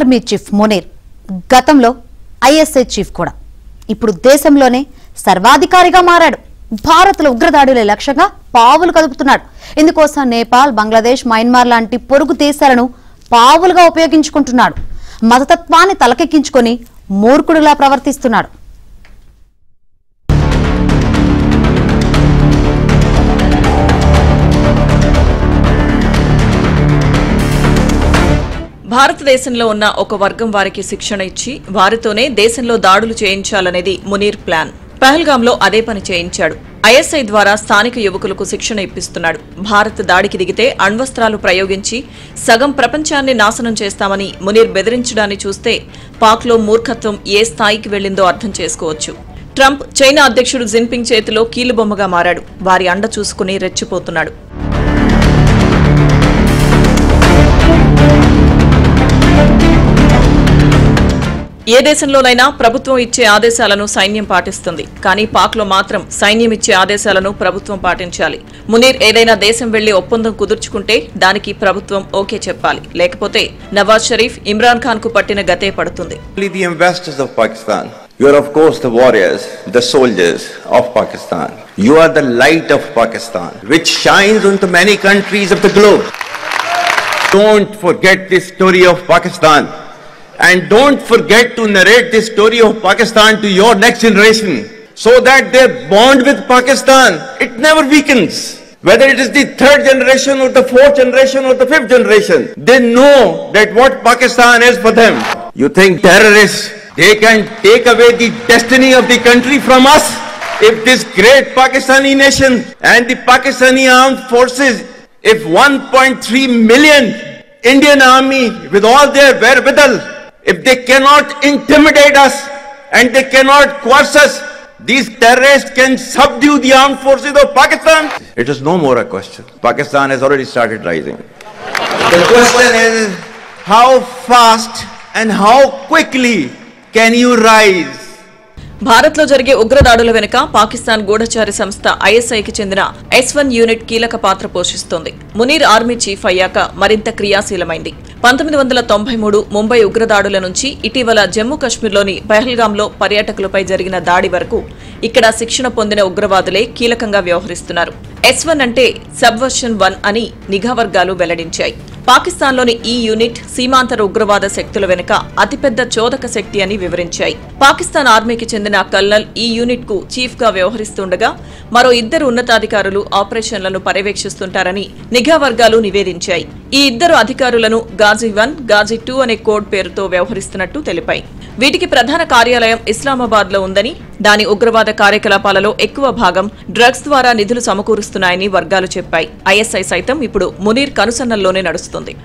Army chief Munir గతంలో ISI chief కూడా ఇప్పుడు దేశంలోనే సర్వాధికారిగా మారాడు. భారత్లో ఉగ్రదాడుల లక్ష్యంగా పావులు కదుపుతున్నాడు. ఇందుకోసం నేపాల్, బంగ్లాదేశ్, మయన్మార్ లాంటి పొరుగు దేశాలను పావులుగా ఉపయోగించుకుంటున్నాడు. మతతత్వాన్ని తలకెక్కించుకొని మూర్ఖుడిలా ప్రవర్తిస్తున్నాడు. భారతదేశంలో ఉన్న ఒక వర్గం వారికి శిక్షణ ఇచ్చి వారితోనే దేశంలో దాడులు చేయించాలనేది మునీర్ ప్లాన్. పహల్గాంలో అదే పని చేయించాడు. ఐఎస్ఐ ద్వారా స్థానిక యువకులకు శిక్షణ ఇప్పిస్తున్నాడు. భారత్ దాడికి దిగితే అణ్వస్త్రాలు ప్రయోగించి సగం ప్రపంచాన్ని నాశనం చేస్తామని మునీర్ బెదిరించడాన్ని చూస్తే పాక్లో మూర్ఖత్వం ఏ స్థాయికి వెళ్లిందో అర్థం చేసుకోవచ్చు. ట్రంప్ చైనా అధ్యక్షుడు జిన్పింగ్ చేతిలో కీలుబొమ్మగా మారాడు. వారి అండ చూసుకుని రెచ్చిపోతున్నాడు. ఏ దేశంలోనైనా ప్రభుత్వం ఇచ్చే ఆదేశాలను సైన్యం పాటిస్తుంది. కానీ పాక్లో మాత్రం సైన్యం ఇచ్చే ఆదేశాలను ప్రభుత్వం పాటించాలి. మునీర్ ఏదైనా దేశం వెళ్లి ఒప్పందం కుదుర్చుకుంటే దానికి ప్రభుత్వం ఓకే చెప్పాలి. లేకపోతే నవాజ్ షరీఫ్, ఇమ్రాన్ ఖాన్ కు పట్టిన గతే పడుతుంది. You are of course the warriors, the soldiers of Pakistan. You are the light of Pakistan, which shines onto many countries of the globe. Don't forget this story of Pakistan. And don't forget to narrate this story of Pakistan to your next generation, so that their bond with Pakistan, it never weakens. Whether it is the third generation or the fourth generation or the fifth generation, they know that what Pakistan is for them. You think terrorists, they can take away the destiny of the country from us? If this great Pakistani nation and the Pakistani armed forces, if 1.3 million Indian army with all their wherewithal, if they cannot intimidate us and they cannot coerce us, these terrorists can subdue the armed forces of Pakistan. It is no more a question. Pakistan has already started rising. The question is, how fast and how quickly can you rise? భారత్లో జరిగే ఉగ్రదాడుల వెనుక పాకిస్తాన్ గూఢచారి సంస్థ ఐఎస్ఐకి చెందిన S1 unit కీలక పాత్ర పోషిస్తోంది. Munir army chief అయ్యాక మరింత క్రియాశీలమైంది. 1993 ముంబై ఉగ్రదాడుల నుంచి ఇటీవల జమ్మూ కశ్మీర్లోని పహల్గాంలో పర్యాటకులపై జరిగిన దాడి వరకు ఇక్కడ శిక్షణ పొందిన ఉగ్రవాదులే కీలకంగా వ్యవహరిస్తున్నారు. S1 అంటే సబ్వర్షన్ 1 అని నిఘా వర్గాలు వెల్లడించాయి. పాకిస్తాన్లోని ఈ యూనిట్ సీమాంతర ఉగ్రవాద శక్తుల వెనుక అతిపెద్ద చోదక శక్తి అని వివరించాయి. పాకిస్తాన్ ఆర్మీకి చెందిన కల్నల్ ఈ యూనిట్ కు చీఫ్ గా వ్యవహరిస్తుండగా మరో 2 ఉన్నతాధికారులు ఆపరేషన్లను పర్యవేక్షిస్తుంటారని నిఘా వర్గాలు నివేదించాయి. ఈ 2 అధికారులను గాజీ 1, గాజీ 2 అనే కోడ్ పేరుతో వ్యవహరిస్తున్నట్టు తెలిపాయి. వీటికి ప్రధాన కార్యాలయం ఇస్లామాబాద్ లో ఉందని, దాని ఉగ్రవాద కార్యకలాపాలలో ఎక్కువ భాగం డ్రగ్స్ ద్వారా నిధులు సమకూరుస్తున్నాయని వర్గాలు చెప్పాయి. ఐఎస్ఐ సైతం ఇప్పుడు మునీర్ కనుసన్నల్లోనే నడుస్తుంది.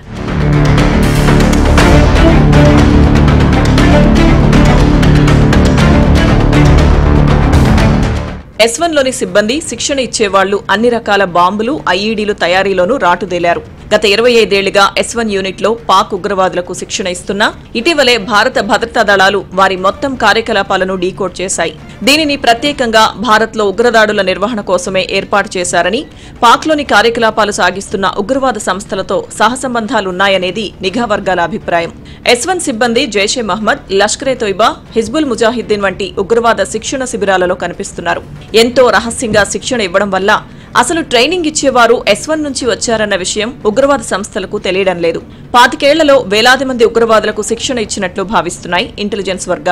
S1 లోని సిబ్బంది, శిక్షణ ఇచ్చేవాళ్లు అన్ని రకాల బాంబులు, ఐఈడీలు తయారీలోనూ రాటుదేలారు. గత 25 ఏళ్లుగా S1 యూనిట్ లో పాక్ ఉగ్రవాదులకు శిక్షణ ఇస్తున్నా ఇటీవలే భారత భద్రతా దళాలు వారి మొత్తం కార్యకలాపాలను డీకోడ్ చేశాయి. దీనిని ప్రత్యేకంగా భారత్లో ఉగ్రదాడుల నిర్వహణ కోసమే ఏర్పాటు చేశారని, పాక్లోని కార్యకలాపాలు సాగిస్తున్న ఉగ్రవాద సంస్థలతో సహసంబంధాలున్నాయనేది నిఘా వర్గాల అభిప్రాయం. S1 సిబ్బంది జైషే మహ్మద్, లష్కరే తోయిబా, హిజ్బుల్ ముజాహిద్దీన్ వంటి ఉగ్రవాద శిక్షణ శిబిరాలలో కనిపిస్తున్నారు. ఎంతో రహస్యంగా శిక్షణ ఇవ్వడం వల్ల అసలు ట్రైనింగ్ ఇచ్చేవారు S1 నుంచి వచ్చారన్న విషయం ఉగ్రవాద సంస్థలకు తెలియడం లేదు. 25 ఏళ్లలో వేలాది మంది ఉగ్రవాదులకు శిక్షణ ఇచ్చినట్లు భావిస్తున్నాయి ఇంటెలిజెన్స్ వర్గాలు.